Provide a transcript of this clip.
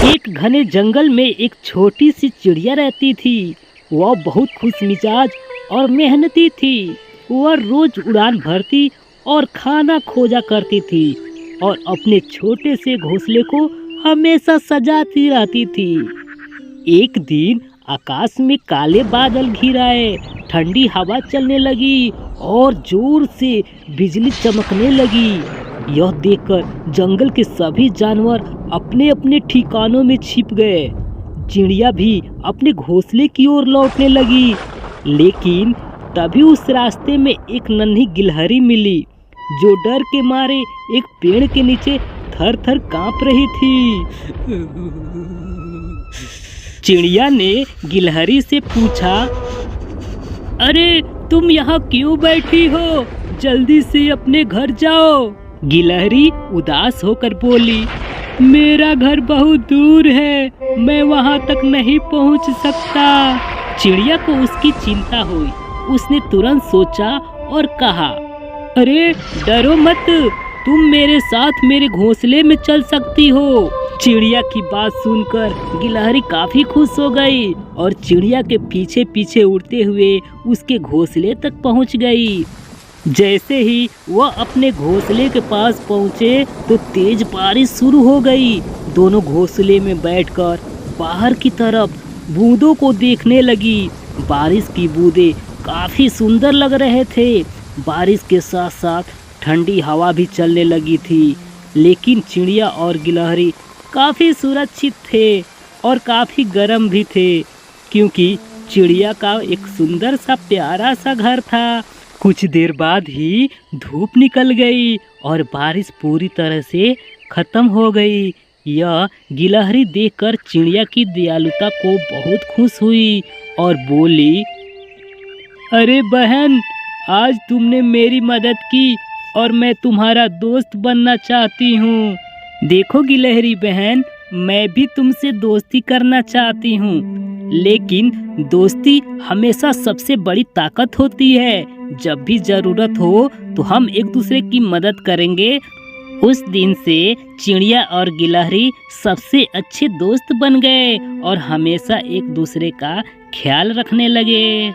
एक घने जंगल में एक छोटी सी चिड़िया रहती थी। वह बहुत खुश मिजाज और मेहनती थी। वह रोज उड़ान भरती और खाना खोजा करती थी और अपने छोटे से घोंसले को हमेशा सजाती रहती थी। एक दिन आकाश में काले बादल घिर आए, ठंडी हवा चलने लगी और जोर से बिजली चमकने लगी। यह देखकर जंगल के सभी जानवर अपने अपने ठिकानों में छिप गए। चिड़िया भी अपने घोंसले की ओर लौटने लगी, लेकिन तभी उस रास्ते में एक नन्ही गिलहरी मिली, जो डर के मारे एक पेड़ के नीचे थर थर कांप रही थी। चिड़िया ने गिलहरी से पूछा, अरे तुम यहाँ क्यों बैठी हो? जल्दी से अपने घर जाओ। गिलहरी उदास होकर बोली, मेरा घर बहुत दूर है, मैं वहाँ तक नहीं पहुँच सकता। चिड़िया को उसकी चिंता हुई। उसने तुरंत सोचा और कहा, अरे डरो मत, तुम मेरे साथ मेरे घोंसले में चल सकती हो। चिड़िया की बात सुनकर गिलहरी काफी खुश हो गई और चिड़िया के पीछे पीछे उड़ते हुए उसके घोंसले तक पहुंच गई। जैसे ही वह अपने घोंसले के पास पहुंचे तो तेज बारिश शुरू हो गई। दोनों घोंसले में बैठकर बाहर की तरफ बूंदों को देखने लगी। बारिश की बूंदें काफी सुंदर लग रहे थे। बारिश के साथ साथ ठंडी हवा भी चलने लगी थी, लेकिन चिड़िया और गिलहरी काफ़ी सुरक्षित थे और काफ़ी गर्म भी थे, क्योंकि चिड़िया का एक सुंदर सा प्यारा सा घर था। कुछ देर बाद ही धूप निकल गई और बारिश पूरी तरह से ख़त्म हो गई। यह गिलहरी देखकर चिड़िया की दयालुता को बहुत खुश हुई और बोली, अरे बहन, आज तुमने मेरी मदद की और मैं तुम्हारा दोस्त बनना चाहती हूँ। देखो गिलहरी बहन, मैं भी तुमसे दोस्ती करना चाहती हूँ, लेकिन दोस्ती हमेशा सबसे बड़ी ताकत होती है। जब भी ज़रूरत हो तो हम एक दूसरे की मदद करेंगे। उस दिन से चिड़िया और गिलहरी सबसे अच्छे दोस्त बन गए और हमेशा एक दूसरे का ख्याल रखने लगे।